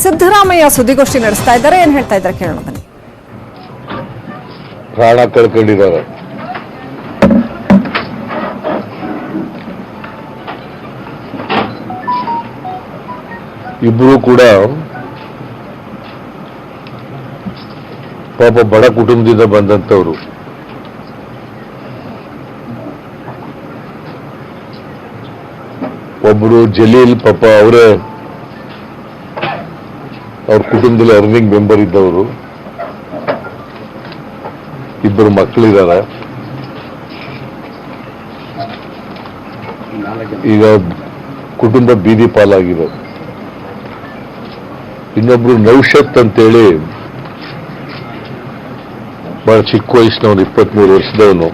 ಸಿದ್ದರಾಮಯ್ಯ ಸುದ್ದಿಗೋಷ್ಠಿ ನಡೆಸ್ತಾ ಇದ್ದಾರೆ. ಏನ್ ಹೇಳ್ತಾ ಇದ್ದಾರೆ ಕೇಳೋಣ ಬನ್ನಿ. ಪ್ರಾಣ ಕಳ್ಕೊಂಡಿದ್ದಾರೆ. ಇಬ್ರು ಕೂಡ ಪಾಪ ಬಡ ಕುಟುಂಬದಿಂದ ಬಂದಂತವ್ರು. ಒಬ್ರು ಜಲೀಲ್ ಪಾಪ ಅವ್ರ ಕುಟುಂಬದಲ್ಲಿ ಅರ್ನಿಂಗ್ ಮೆಂಬರ್ ಇದ್ದವರು. ಇಬ್ಬರು ಮಕ್ಕಳಿದ್ದಾರೆ. ಈಗ ಕುಟುಂಬ ಬೀದಿ ಪಾಲಾಗಿದೆ. ಇನ್ನೊಬ್ರು ನೌಷತ್ ಅಂತೇಳಿ ಬಹಳ ಚಿಕ್ಕ ವಯಸ್ಸಿನವನು, 23 ವರ್ಷದವನು.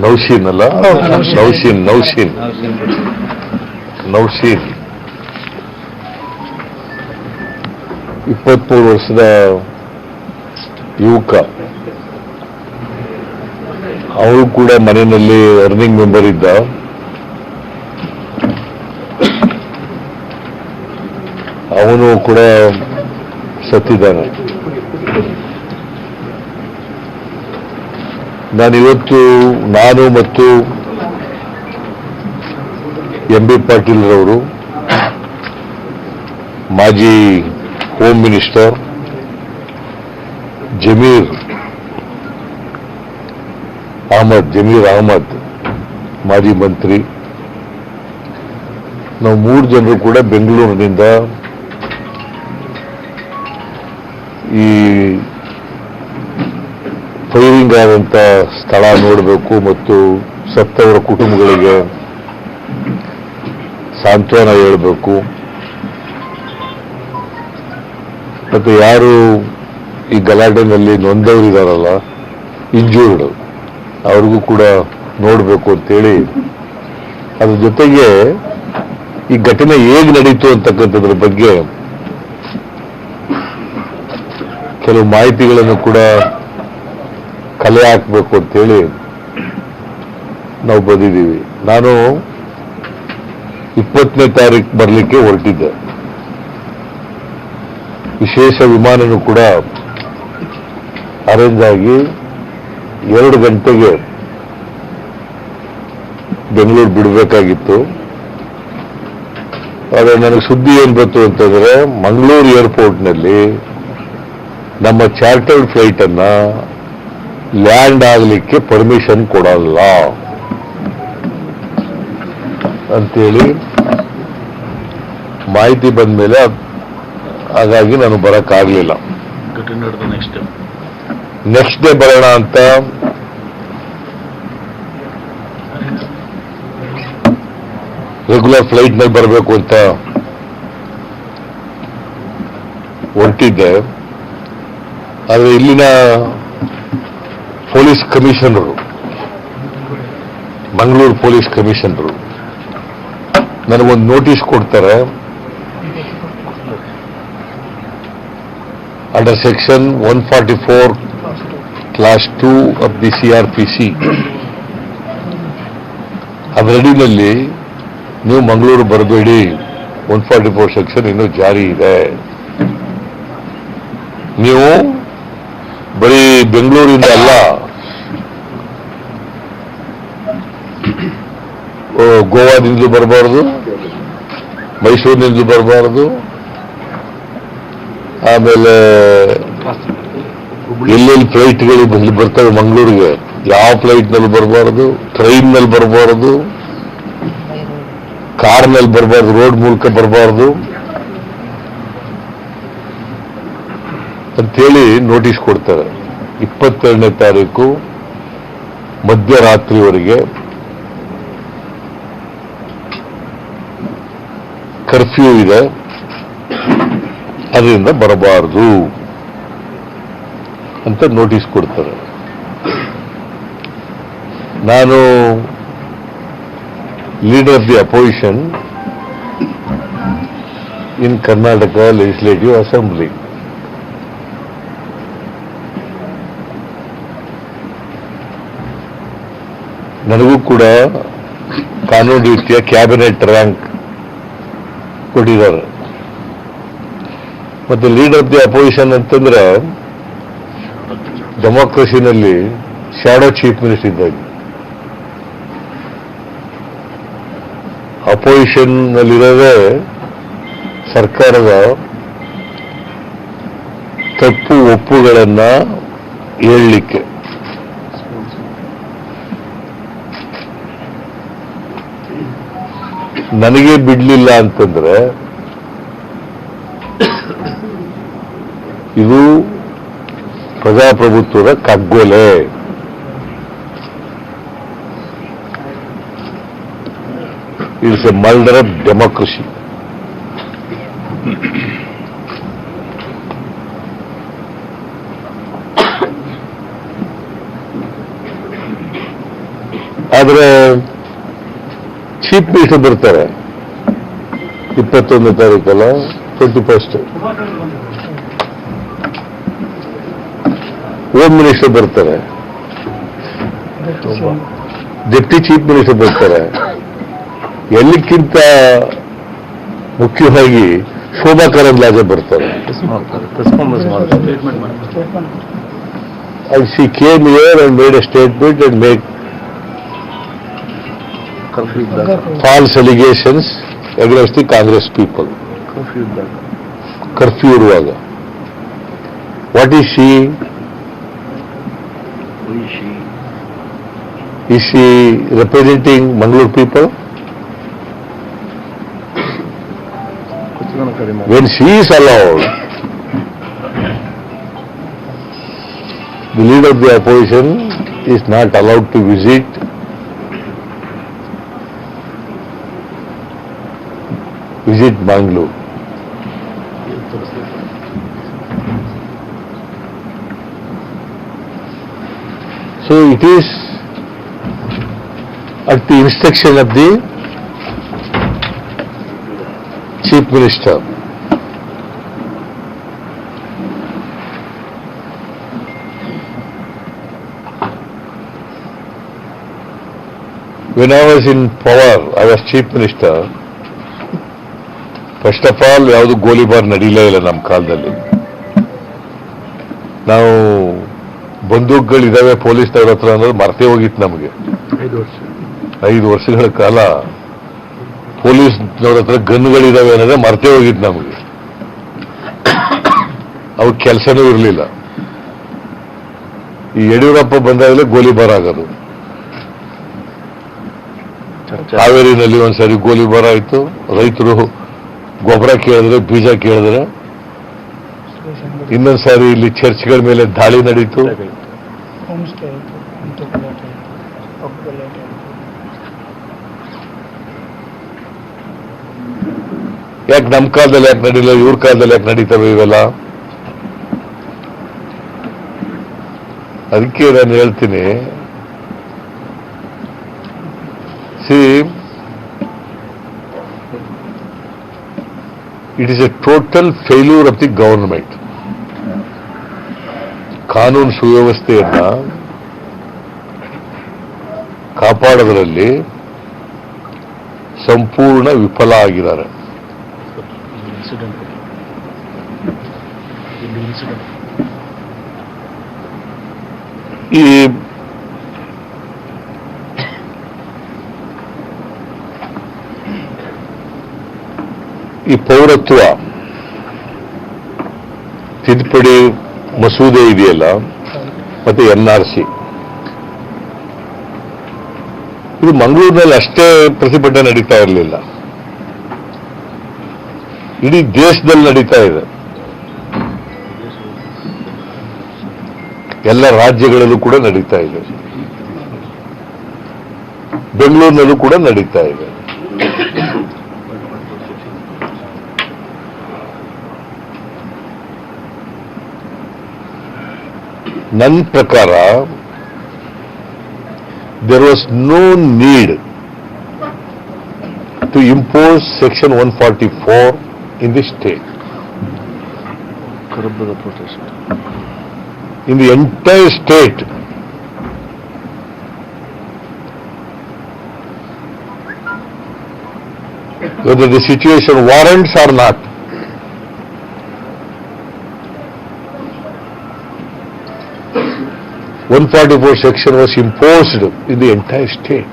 ನೌಶೀನ್ ಅಲ್ಲ, ನೌಶೀನ್ 23 ವರ್ಷದ ಯುವಕ. ಅವನು ಕೂಡ ಮನೆಯಲ್ಲಿ ಅರ್ನಿಂಗ್ ಮೆಂಬರ್ ಇದ್ದ. ಅವನು ಕೂಡ ಸತ್ತಿದ್ದಾನೆ. ನಾನು ಮತ್ತು ಎಂ ಬಿ ಪಾಟೀಲ್ ರವರು, ಮಾಜಿ ಹೋಮ್ ಮಿನಿಸ್ಟರ್, ಜಮೀರ್ ಅಹಮದ್ ಮಾಜಿ ಮಂತ್ರಿ, ನಾವು 3 ಜನರು ಕೂಡ ಬೆಂಗಳೂರಿನಿಂದ ಈ ಫೈರಿಂಗ್ ಆದಂತ ಸ್ಥಳ ನೋಡಬೇಕು ಮತ್ತು ಸತ್ತವರ ಕುಟುಂಬಗಳಿಗೆ ಸಾಂತ್ವನ ಹೇಳಬೇಕು, ಮತ್ತು ಯಾರು ಈ ಗಲಾಟೆನಲ್ಲಿ ನೊಂದವರಿದಾರಲ್ಲ, ಇಂಜೂರ್ಡ್, ಅವ್ರಿಗೂ ಕೂಡ ನೋಡಬೇಕು ಅಂತೇಳಿ, ಅದ್ರ ಜೊತೆಗೆ ಈ ಘಟನೆ ಹೇಗೆ ನಡೀತು ಅಂತಕ್ಕಂಥದ್ರ ಬಗ್ಗೆ ಕೆಲವು ಮಾಹಿತಿಗಳನ್ನು ಕೂಡ ಕಲೆ ಹಾಕಬೇಕು ಅಂತೇಳಿ ನಾವು ಬಂದಿದ್ದೀವಿ. ನಾನು 20ನೇ ತಾರೀಕು ಬರಲಿಕ್ಕೆ ಹೊರಟಿದ್ದೆ. ವಿಶೇಷ ವಿಮಾನನೂ ಕೂಡ ಅರೇಂಜ್ ಆಗಿ 2 ಗಂಟೆಗೆ ಬೆಂಗಳೂರು ಬಿಡಬೇಕಾಗಿತ್ತು. ಆದರೆ ನನಗೆ ಸುದ್ದಿ ಏನ್ ಬಂತು ಅಂತಂದ್ರೆ, ಮಂಗಳೂರು ಏರ್ಪೋರ್ಟ್ನಲ್ಲಿ ನಮ್ಮ ಚಾರ್ಟರ್ಡ್ ಫ್ಲೈಟ್ ಅನ್ನ ಲ್ಯಾಂಡ್ ಆಗಲಿಕ್ಕೆ ಪರ್ಮಿಷನ್ ಕೊಡಲ್ಲ ಅಂತೇಳಿ ಮಾಹಿತಿ ಬಂದ ಮೇಲೆ, ಹಾಗಾಗಿ ನಾನು ಬರಕ್ಕಾಗಲಿಲ್ಲ. ನೆಕ್ಸ್ಟ್ ಡೇ ಬರೋಣ ಅಂತ ರೆಗ್ಯುಲರ್ ಫ್ಲೈಟ್ ನಲ್ಲಿ ಬರಬೇಕು ಅಂತ ಹೊರಟಿದ್ದೆ. ಆದರೆ ಇಲ್ಲಿನ police commissioner, Mangaluru police commissioner ನನಗೊಂದು ನೋಟಿಸ್ ಕೊಡ್ತಾರೆ. Under section 144 class 2 of the CRPC ಅದರಡಿನಲ್ಲಿ ನೀವು ಮಂಗಳೂರು ಬರಬೇಡಿ, 144 ಸೆಕ್ಷನ್ ಇನ್ನೂ ಜಾರಿ ಇದೆ. ನೀವು ಬರೀ ಬೆಂಗಳೂರಿಂದ ಅಲ್ಲ, ಗೋವಾದಿಂದಲೂ ಬರಬಾರ್ದು, ಮೈಸೂರಿನಿಂದಲೂ ಬರಬಾರ್ದು, ಆಮೇಲೆ ಎಲ್ಲೆಲ್ಲಿ ಫ್ಲೈಟ್ಗಳು ಬರ್ತವೆ ಮಂಗಳೂರಿಗೆ, ಯಾವ ಫ್ಲೈಟ್ನಲ್ಲಿ ಬರಬಾರ್ದು, ಟ್ರೈನ್ನಲ್ಲಿ ಬರಬಾರ್ದು, ಕಾರ್ನಲ್ಲಿ ಬರಬಾರ್ದು, ರೋಡ್ ಮೂಲಕ ಬರಬಾರ್ದು ಅಂತೇಳಿ ನೋಟಿಸ್ ಕೊಡ್ತಾರೆ. 22ನೇ ತಾರೀಕು ಮಧ್ಯರಾತ್ರಿವರೆಗೆ ಕರ್ಫ್ಯೂ ಇದೆ, ಅದರಿಂದ ಬರಬಾರದು ಅಂತ ನೋಟಿಸ್ ಕೊಡ್ತಾರೆ. ನಾನು leader of the opposition in Karnataka legislative assembly. ನನಗೂ ಕೂಡ ಕಾನೂನು ರೀತಿಯ ಕ್ಯಾಬಿನೆಟ್ ರ್ಯಾಂಕ್ ಕೊಟ್ಟಿದ್ದಾರೆ. ಮತ್ತೆ ಲೀಡರ್ ಆಫ್ ದಿ ಅಪೋಸಿಷನ್ ಅಂತಂದ್ರೆ ಡೆಮೋಕ್ರಸಿನಲ್ಲಿ ಶಾಡೋ ಚೀಫ್ ಮಿನಿಸ್ಟರ್ ಇದ್ದಾಗ ಅಪೋಸಿಷನ್ ನಲ್ಲಿರೋದೇ ಸರ್ಕಾರದ ತಪ್ಪು ಒಪ್ಪುಗಳನ್ನ ಹೇಳಲಿಕ್ಕೆ. ನನಗೆ ಬಿಡ್ಲಿಲ್ಲ ಅಂತಂದ್ರೆ ಇದು ಪ್ರಜಾಪ್ರಭುತ್ವದ ಕಗ್ಗೊಲೆ. It's a murder of democracy. ಆದ್ರೆ ಚೀಫ್ ಮಿನಿಸ್ಟರ್ ಬರ್ತಾರೆ 21ನೇ ತಾರೀಕಲ್ಲ, 21st. ಹೋಮ್ ಮಿನಿಸ್ಟರ್ ಬರ್ತಾರೆ, ಡೆಪ್ಟಿ ಚೀಫ್ ಮಿನಿಸ್ಟರ್ ಬರ್ತಾರೆ. ಎಲ್ಲಕ್ಕಿಂತ ಮುಖ್ಯವಾಗಿ ಶೋಭಾ ಕರಂದ್ಲಾಜೆ ಬರ್ತಾರೆ. And she came here and made a statement and made false allegations against the Congress people. Curfew ಇರುವಾಗ. What is she? Is she representing Mangalore people? When she is allowed, the leader of the opposition is not allowed to visit Bangalore. So it is at the instruction of the Chief Minister. When I was in power, I was Chief Minister. First of all ಯಾವುದು ಗೋಲಿಬಾರ್ ನಡೀಲೇ ಇಲ್ಲ ನಮ್ಮ ಕಾಲದಲ್ಲಿ. ನಾವು ಬಂದೂಕುಗಳಿದಾವೆ ಪೊಲೀಸ್ನವ್ರ ಹತ್ರ ಅನ್ನೋದು ಮರ್ತೇ ಹೋಗಿತ್ತು ನಮಗೆ. 5 ವರ್ಷಗಳ ಕಾಲ ಪೊಲೀಸ್ನವ್ರ ಹತ್ರ ಗನ್ಗಳಿದಾವೆ ಅನ್ನೋದೇ ಮರ್ತೇ ಹೋಗಿತ್ತು ನಮಗೆ. ಅವು ಕೆಲಸನೂ ಇರಲಿಲ್ಲ. ಈ ಯಡಿಯೂರಪ್ಪ ಬಂದಾಗಲೇ ಗೋಲಿಬಾರ್ ಆಗೋದು. ಹಾವೇರಿನಲ್ಲಿ ಒಂದ್ಸರಿ ಗೋಲಿಬಾರ್ ಆಯಿತು. ರೈತರು ಗೊಬ್ಬರ ಕೇಳಿದ್ರೆ, ಬೀಜ ಕೇಳಿದ್ರೆ. ಇನ್ನೊಂದ್ಸಾರಿ ಇಲ್ಲಿ ಚರ್ಚ್ಗಳ ಮೇಲೆ ದಾಳಿ ನಡೀತು. ಯಾಕೆ ನಮ್ಮ ಕಾಲದಲ್ಲಿ ಯಾಕೆ ನಡೀಲ್ಲ, ಇವ್ರ ಕಾಲದಲ್ಲಿ ಯಾಕೆ ನಡೀತವೆ ಇವೆಲ್ಲ? ಅದಕ್ಕೆ ನಾನು ಹೇಳ್ತೀನಿ, it is a total failure of the government. ಕಾನೂನು ಸುವ್ಯವಸ್ಥೆಯನ್ನ ಕಾಪಾಡೋದ್ರಲ್ಲಿ ಸಂಪೂರ್ಣ ವಿಫಲ ಆಗಿದ್ದಾರೆ. ಈ ಪೌರತ್ವ ತಿದ್ದುಪಡಿ ಮಸೂದೆ ಇದೆಯಲ್ಲ, ಮತ್ತೆ NRC, ಇದು ಮಂಗಳೂರಿನಲ್ಲಿ ಅಷ್ಟೇ ಪ್ರತಿಭಟನೆ ನಡೀತಾ ಇರಲಿಲ್ಲ, ಇಡೀ ದೇಶದಲ್ಲಿ ನಡೀತಾ ಇದೆ. ಎಲ್ಲ ರಾಜ್ಯಗಳಲ್ಲೂ ಕೂಡ ನಡೀತಾ ಇದೆ, ಬೆಂಗಳೂರಿನಲ್ಲೂ ಕೂಡ ನಡೀತಾ ಇದೆ. ನನ್ನ ಪ್ರಕಾರ there was no need to impose section 144 in the state, in the entire state. whether the situation warrants or not. (144) section was imposed in the entire state.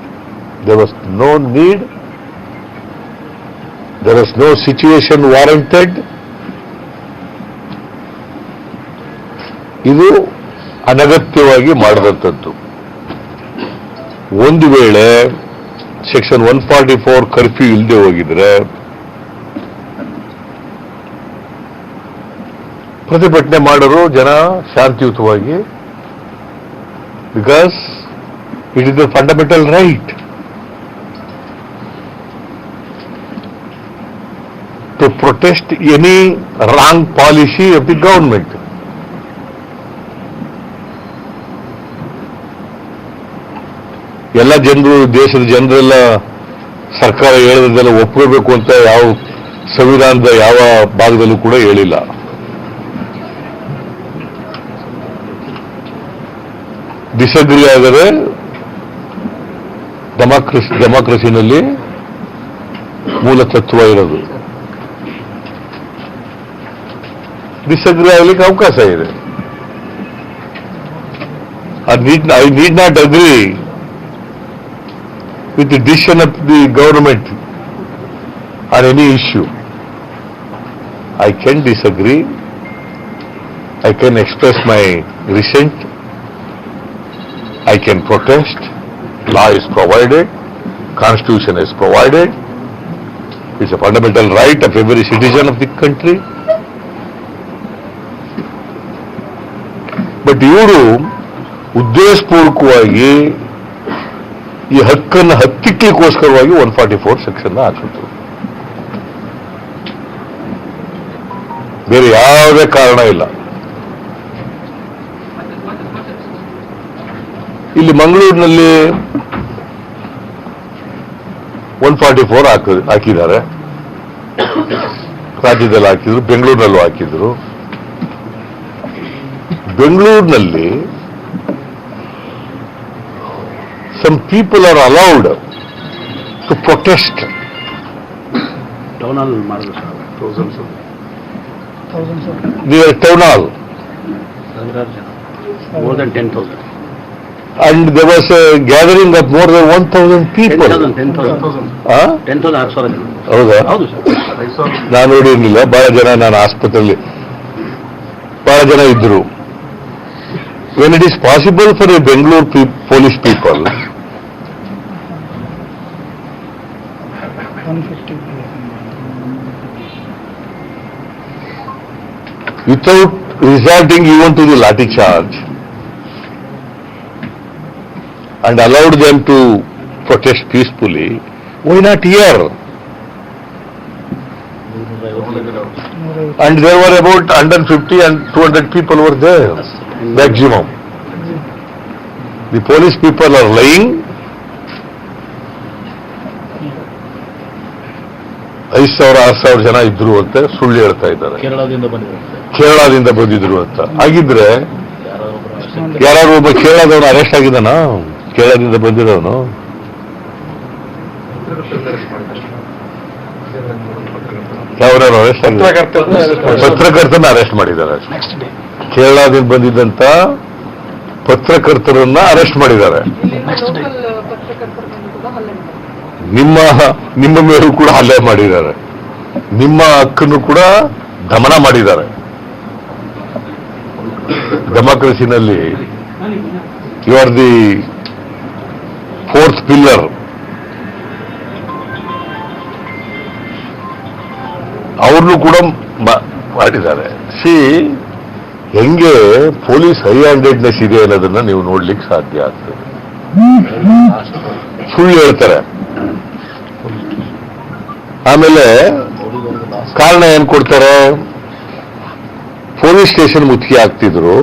There was no need, there was no situation warranted. ಇದು ಅನಗತ್ಯವಾಗಿ ಮಾಡಿದಂಥದ್ದು. ಒಂದು ವೇಳೆ section 144 curfew ಇಲ್ಲದೆ ಹೋಗಿದ್ರೆ ಪ್ರತಿಭಟನೆ ಮಾಡೋರು ಜನ ಶಾಂತಿಯುತವಾಗಿ, because it is the fundamental right to protest any wrong policy of the government. ಎಲ್ಲ ಜನರು, ದೇಶದ ಜನರೆಲ್ಲ ಸರ್ಕಾರ ಹೇಳೋದೆಲ್ಲ ಒಪ್ಕೋಬೇಕು ಅಂತ ಯಾವ ಸಂವಿಧಾನದ ಯಾವ ಭಾಗದಲ್ಲೂ ಕೂಡ ಹೇಳಿಲ್ಲ. ಡಿಸಗ್ರಿ ಆದರೆ ಡೆಮಾಕ್ರಸಿನಲ್ಲಿ ಮೂಲ ತತ್ವ ಇರೋದು. ಡಿಸಗ್ರಿ ಆಗಲಿಕ್ಕೆ ಅವಕಾಶ ಇದೆ. I need not agree with the decision of the government on any issue. I can disagree, I can express my dissent, I can protest, law is provided, constitution is provided, it's a fundamental right of every citizen of the country. But ಇವರು ಉದ್ದೇಶಪೂರ್ವಕವಾಗಿ ಈ ಹಕ್ಕನ್ನು ಹತ್ತಿಕ್ಲಿಕ್ಕೋಸ್ಕರವಾಗಿ 144 section ಹಾಕಿದ್ರು. ಬೇರೆ ಯಾವುದೇ ಕಾರಣ ಇಲ್ಲ. ಇಲ್ಲಿ ಮಂಗಳೂರಿನಲ್ಲಿ 144 ಹಾಕಿದ್ದಾರೆ, ರಾಜ್ಯದಲ್ಲಿ ಹಾಕಿದ್ರು, ಬೆಂಗಳೂರಿನಲ್ಲೂ ಹಾಕಿದ್ರು. ಬೆಂಗಳೂರಿನಲ್ಲಿ some people are allowed to protest. Town hall ಮಾಡಿದ್ರು sir, Near town hall. More than 10,000. And there was a gathering of more than 1,000 people. 10,000 6,000 ಜನ. ಹೌದಾ? ಹೌದು ಸರ್. ನಾನು ನೋಡಿರ್ಲಿಲ್ಲ. ಬಹಳ ಜನ, ನಾನು ಆಸ್ಪತ್ರೆಯಲ್ಲಿ ಬಹಳ ಜನ ಇದ್ರು. When it is possible for a Bengaluru police people without resorting even to the lathi charge and allowed them to protest peacefully, why not here? And there were about 150 and 200 people were there, maximum. The police people are lying. 5,000 6,000 ಜನ ಇದ್ರು ಅಂತ ಸುಳ್ಳು ಹೇಳ್ತಾ ಇದ್ದಾರೆ. ಕೇರಳದಿಂದ ಬಂದಿದ್ರು ಅಂತ. ಆಗಿದ್ರೆ ಯಾರು ಒಬ್ಬ ಕೇರಳದವನು ಅರೆಸ್ಟ್ ಆಗಿದ್ದಾನ? ಕೇರಳದಿಂದ ಬಂದಿರೋನು ಯಾವ್ಯಾರು ಅರೆಸ್ಟ್ ಆಗಿದ್ದಾರೆ? ಪತ್ರಕರ್ತನ ಅರೆಸ್ಟ್ ಮಾಡಿದ್ದಾರೆ. ಕೇರಳದಿಂದ ಬಂದಿದ್ದಂತ ಪತ್ರಕರ್ತರನ್ನ ಅರೆಸ್ಟ್ ಮಾಡಿದ್ದಾರೆ. ನಿಮ್ಮ ಮೇಲೂ ಕೂಡ ಹಲ್ಲೆ ಮಾಡಿದ್ದಾರೆ. ನಿಮ್ಮ ಹಕ್ಕನ್ನು ಕೂಡ ದಮನ ಮಾಡಿದ್ದಾರೆ. ಡೆಮಾಕ್ರಸಿನಲ್ಲಿ you are the fourth pillar. ಅವ್ರನ್ನು ಕೂಡ ಮಾಡಿದ್ದಾರೆ. ಹೆಂಗೆ ಪೊಲೀಸ್ ಹೈ ಹ್ಯಾಂಡೆಡ್ನೆಸ್ ಇದೆ ಅನ್ನೋದನ್ನ ನೀವು ನೋಡ್ಲಿಕ್ಕೆ ಸಾಧ್ಯ ಆಗ್ತದೆ. ಸುಳ್ಳು ಹೇಳ್ತಾರೆ. ಆಮೇಲೆ ಕಾರಣ ಏನ್ ಕೊಡ್ತಾರೆ? ಪೊಲೀಸ್ ಸ್ಟೇಷನ್ ಮುತ್ತಿಗೆ ಹಾಕ್ತಿದ್ರು,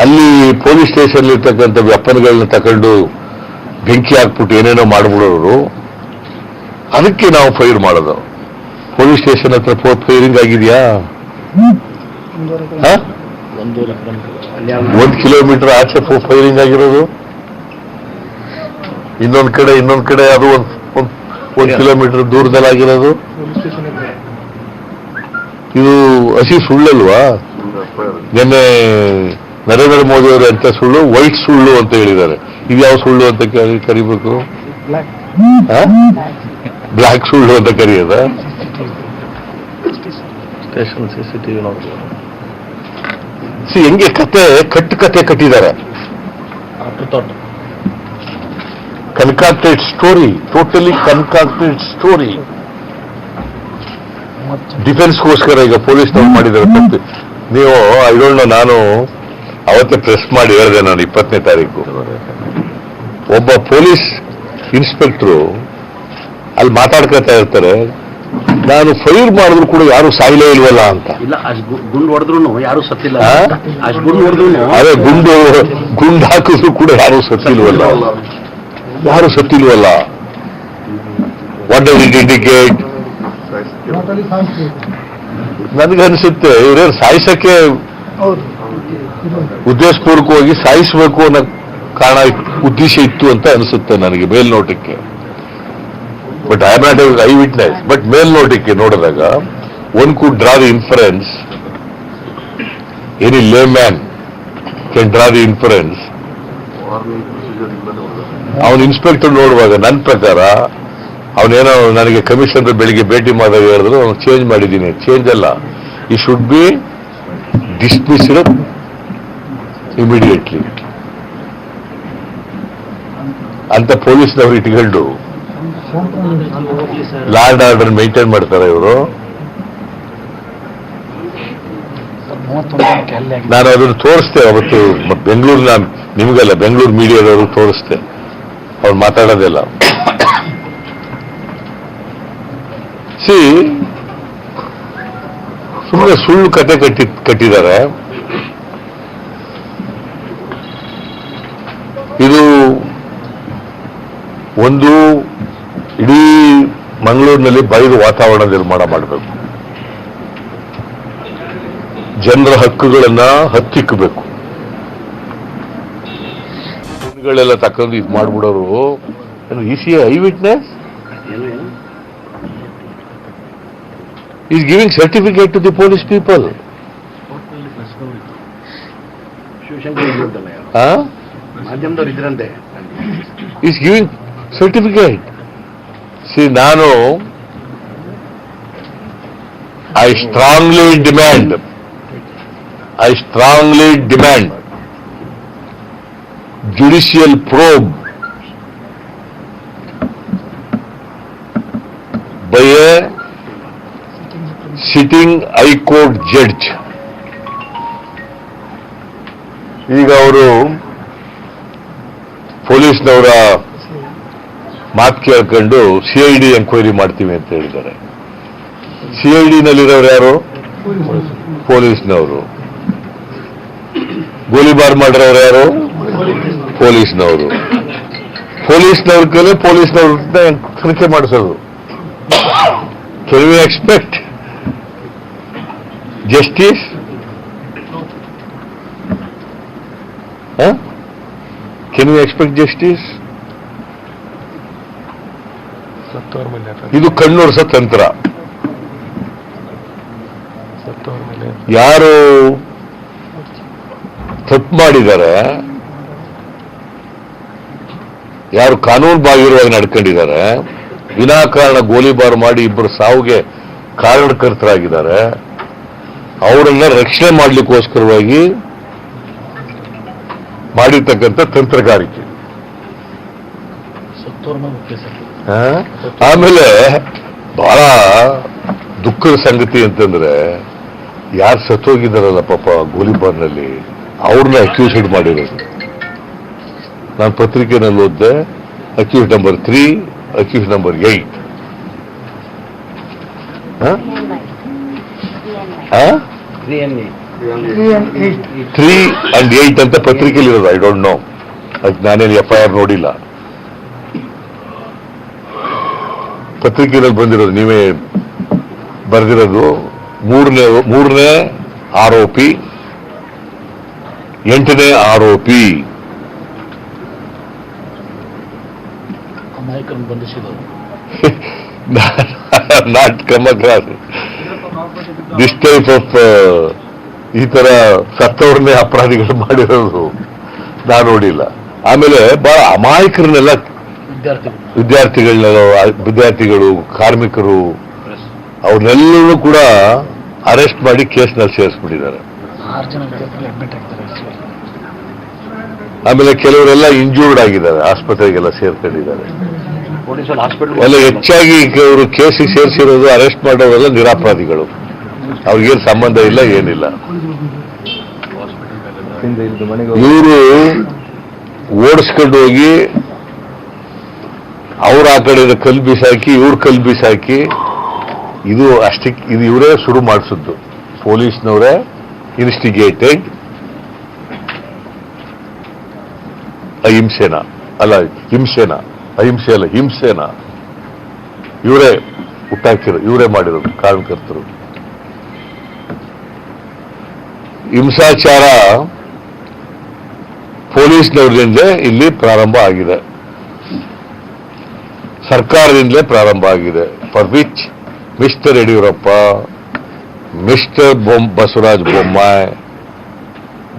ಅಲ್ಲಿ ಪೊಲೀಸ್ ಸ್ಟೇಷನ್ ಇರ್ತಕ್ಕಂಥ ವೆಪನ್ಗಳನ್ನ ತಕೊಂಡು ಬೆಂಕಿ ಹಾಕ್ಬಿಟ್ಟು ಏನೇನೋ ಮಾಡ್ಬಿಡೋರು. ಅದಕ್ಕೆ ನಾವು ಫೈರ್ ಮಾಡೋದು. ಪೊಲೀಸ್ ಸ್ಟೇಷನ್ ಹತ್ರ ಫೈರಿಂಗ್ ಆಗಿದೆಯಾ? 1 ಕಿಲೋಮೀಟರ್ ಆಚೆ ಫೈರಿಂಗ್ ಆಗಿರೋದು. ಇನ್ನೊಂದ್ ಕಡೆ ಅದು ಒಂದ್ ಕಿಲೋಮೀಟರ್ ದೂರದಲ್ಲಾಗಿರೋದು. ಇದು ಹಸಿ ಸುಳ್ಳಲ್ವಾ? ನಿನ್ನೆ ನರೇಂದ್ರ ಮೋದಿ ಅವರು ಎಂತ ಸುಳ್ಳು, ವೈಟ್ ಸುಳ್ಳು ಅಂತ ಹೇಳಿದ್ದಾರೆ. ಇದು ಯಾವ ಸುಳ್ಳು ಅಂತ ಕರಿಬೇಕು? ಬ್ಲಾಕ್ ಸುಳ್ಳು ಅಂತ ಕರೆಯೋದ? ಸ್ಟೇಷನ್ CCTV ಹೆಂಗೆ ಕತೆ ಕಟ್ಟಿದ್ದಾರೆ. ಕನ್ಕಾಕ್ಟೆಡ್ ಸ್ಟೋರಿ, ಟೋಟಲಿ ಕನ್ಕಾಕ್ಟೆಡ್ ಸ್ಟೋರಿ. ಡಿಫೆನ್ಸ್ಗೋಸ್ಕರ ಈಗ ಪೊಲೀಸ್ನವ್ರು ಮಾಡಿದ್ದಾರೆ ತಪ್ಪು. ನೀವು ಐ ಡೋಂಟ್ ನೋ, ನಾನು ಅವತ್ತೇ ಪ್ರೆಸ್ ಮಾಡಿ ಹೇಳಿದೆ, ನಾನು 20ನೇ ತಾರೀಕು ಒಬ್ಬ ಪೊಲೀಸ್ ಇನ್ಸ್ಪೆಕ್ಟ್ರು ಅಲ್ಲಿ ಮಾತಾಡ್ಕೊತಾ ಇರ್ತಾರೆ, ನಾನು ಫೈರ್ ಮಾಡಿದ್ರು ಕೂಡ ಯಾರು ಸಾಯ್ಲೇ ಇಲ್ವಲ್ಲ ಅಂತ. ಇಲ್ಲ, ಅಷ್ಟು ಗುಂಡು ಹೊಡೆದ್ರು ಯಾರು ಸತ್ತಿಲ್ಲ. ಅಷ್ಟು ಗುಂಡು ಹೊಡೆದ್ರು ಅದೇ ಗುಂಡು ಹಾಕಿದ್ರು ಕೂಡ ಯಾರು ಸತ್ತಿಲ್ವಲ್ಲ. What does it indicate? ನನಗನ್ಸುತ್ತೆ ಇವರೇನು ಸಾಯಿಸಕ್ಕೆ ಉದ್ದೇಶಪೂರ್ವಕವಾಗಿ ಸಾಯಿಸಬೇಕು ಅನ್ನೋ ಉದ್ದೇಶ ಇತ್ತು ಅಂತ ಅನಿಸುತ್ತೆ ನನಗೆ ಮೇಲ್ನೋಟಕ್ಕೆ. But I am not eye witness. But ಮೇಲ್ನೋಟಕ್ಕೆ ನೋಡಿದಾಗ one could draw the inference, any Lehman can draw the inference. ಅವನು ಇನ್ಸ್ಪೆಕ್ಟರ್ ನೋಡುವಾಗ ನನ್ನ ಪ್ರಕಾರ ಅವನೇನೋ ನನಗೆ ಕಮಿಷನರ್ ಬೆಳಿಗ್ಗೆ ಭೇಟಿ ಮಾಡಿದಾಗ ಹೇಳಿದ್ರು, ಅವನು ಚೇಂಜ್ ಮಾಡಿದ್ದೀನಿ. ಚೇಂಜ್ ಅಲ್ಲ, ಈ ಶುಡ್ ಬಿ ಡಿಸ್ಮಿಸ್ಡ್ ಇಮಿಡಿಯೇಟ್ಲಿ ಅಂತ ಪೊಲೀಸ್ನವ್ರು ಇಟ್ಕೊಂಡು ಲಾ ಅಂಡ್ ಆರ್ಡರ್ ಮೇಂಟೈನ್ ಮಾಡ್ತಾರೆ ಇವರು. ನಾನು ಅದನ್ನು ತೋರಿಸ್ತೆ ಅವತ್ತು ಬೆಂಗಳೂರಿನ, ನಿಮಗೆಲ್ಲ ಬೆಂಗಳೂರು ಮೀಡಿಯಾದವರು ತೋರಿಸ್ತೆ, ಅವ್ರು ಮಾತಾಡೋದಿಲ್ಲ. ಸುಮ್ಮನೆ ಸುಳ್ಳು ಕತೆ ಕಟ್ಟಿದ್ದಾರೆ. ಇದು ಒಂದು ಇಡೀ ಮಂಗಳೂರಿನಲ್ಲಿ ಬಯಲು ವಾತಾವರಣ ನಿರ್ಮಾಣ ಮಾಡಬೇಕು. ಜನರ ಹಕ್ಕುಗಳನ್ನ ಹತ್ತಿಕ್ಕಬೇಕು. ಗಳೆಲ್ಲ ತಕೊಂಡು ಇದು ಮಾಡ್ಬಿಡೋರು. Easy eyewitness is giving certificate to the police people. ಮಾಧ್ಯಮದವ್ರು ಇದ್ರಂತೆ. Is giving certificate. See, ನಾನು I strongly demand judicial probe by a sitting high court judge. ಈಗ ಅವರು ಪೊಲೀಸ್ನವರ ಮಾತು ಕೇಳ್ಕೊಂಡು CID ಎಂಕ್ವೈರಿ ಮಾಡ್ತೀವಿ ಅಂತ ಹೇಳಿದ್ದಾರೆ. CID ನಲ್ಲಿರೋರು ಯಾರು? ಪೊಲೀಸ್ನವರು. ಗೋಲಿಬಾರ್ ಮಾಡಿರೋರು ಯಾರು? ಪೊಲೀಸ್ನವರು. ಪೊಲೀಸ್ನವ್ರ ಕೈಲಿ ಪೊಲೀಸ್ನವ್ರ ತನಿಖೆ ಮಾಡಿಸೋದು. Can we expect justice? Can we expect justice? ಇದು ಕಣ್ಣೊರೆಸ ತಂತ್ರ. ಯಾರು ತಪ್ಪು ಮಾಡಿದ್ದಾರೆ, ಯಾರು ಕಾನೂನು ಬಾಹಿರವಾಗಿ ನಡ್ಕೊಂಡಿದ್ದಾರೆ, ವಿನಾಕಾರಣ ಗೋಲಿಬಾರ್ ಮಾಡಿ ಇಬ್ಬರು ಸಾವಿಗೆ ಕಾರಣಕರ್ತರಾಗಿದ್ದಾರೆ, ಅವರನ್ನ ರಕ್ಷಣೆ ಮಾಡಲಿಕ್ಕೋಸ್ಕರವಾಗಿ ಮಾಡಿರ್ತಕ್ಕಂಥ ತಂತ್ರಗಾರಿಕೆ. ಆಮೇಲೆ ಬಹಳ ದುಃಖದ ಸಂಗತಿ ಅಂತಂದ್ರೆ, ಯಾರು ಸತ್ತೋಗಿದ್ದಾರಲ್ಲ ಪಾಪ ಗೋಲಿಬಾರ್ನಲ್ಲಿ, ಅವ್ರನ್ನ ಅಕ್ಯೂಸ್ಡ್ ಮಾಡಿರೋದು. ನಾನು ಪತ್ರಿಕೆನಲ್ಲಿ ಓದಿದೆ. Accused number 3, accused number 8. 3 and 8 ಅಂತ ಪತ್ರಿಕೆಯಲ್ಲಿ ಇರೋದು. ಐ ಡೋಂಟ್ ನೋ, ಅದಕ್ಕೆ ನಾನೇನು FIR ನೋಡಿಲ್ಲ. ಪತ್ರಿಕೆಯಲ್ಲಿ ಬಂದಿರೋದು, ನೀವೇ ಬರೆದಿರೋದು. ಮೂರನೇ ಆರೋಪಿ, 8ನೇ ಆರೋಪಿ ಬಂಧಿಸಿದ್ರು. Not come across this type of ಈ ತರ ಸತ್ತವ್ರನ್ನೇ ಅಪರಾಧಿಗಳು ಮಾಡಿರೋದು ನಾನು ನೋಡಿಲ್ಲ. ಆಮೇಲೆ ಬಹಳ ಅಮಾಯಕರನ್ನೆಲ್ಲ ವಿದ್ಯಾರ್ಥಿಗಳು ಕಾರ್ಮಿಕರು ಅವ್ರನ್ನೆಲ್ಲರೂ ಕೂಡ ಅರೆಸ್ಟ್ ಮಾಡಿ ಕೇಸ್ನಲ್ಲಿ ಸೇರಿಸ್ಬಿಟ್ಟಿದ್ದಾರೆ. 6 ಜನ ವಿದ್ಯಾರ್ಥಿಗಳು ಅಡ್ಮಿಟ್ ಆಗ್ತಾರೆ. ಆಮೇಲೆ ಕೆಲವರೆಲ್ಲ ಇಂಜೂರ್ಡ್ ಆಗಿದ್ದಾರೆ, ಆಸ್ಪತ್ರೆಗೆಲ್ಲ ಸೇರ್ಕೊಂಡಿದ್ದಾರೆ. ಪೊಲೀಸರು ಹಾಸ್ಪಿಟಲ್ ಎಲ್ಲ ಹೆಚ್ಚಾಗಿ ಅವರು ಕೇಸಿಗೆ ಸೇರಿಸಿರೋದು ಅರೆಸ್ಟ್ ಮಾಡೋರೆಲ್ಲ ನಿರಪರಾಧಿಗಳು, ಅವ್ರಿಗೇನು ಸಂಬಂಧ ಇಲ್ಲ, ಏನಿಲ್ಲ. ಇವರು ಓಡಿಸ್ಕೊಂಡು ಹೋಗಿ ಅವ್ರ ಆ ಕಡೆ ಕಲ್ಲು ಬೀಸಾಕಿ ಇವ್ರ ಕಲ್ಲು ಬೀಸಾಕಿ ಇದು ಇವರೇ ಶುರು ಮಾಡಿಸಿದ್ದು. ಪೊಲೀಸ್ನವರೇ ಇನ್ಸ್ಟಿಗೇಟೆಡ್ ಹಿಂಸೆನ ಇವರೇ ಹುಟ್ಟಾಕಿರೋ, ಇವರೇ ಮಾಡಿರೋದು ಕಾರಣಕರ್ತರು. ಹಿಂಸಾಚಾರ ಪೊಲೀಸ್ನವ್ರಿಂದಲೇ ಇಲ್ಲಿ ಪ್ರಾರಂಭ ಆಗಿದೆ, ಸರ್ಕಾರದಿಂದಲೇ ಪ್ರಾರಂಭ ಆಗಿದೆ. For which mister Yediyurappa, mister Basavaraj Bommai,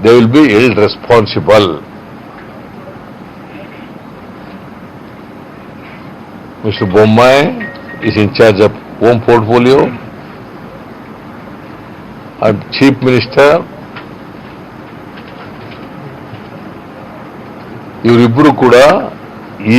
they will be held responsible. Mr. Bommai is in charge of home portfolio and Chief Minister. ಇವರಿಬ್ಬರು ಕೂಡ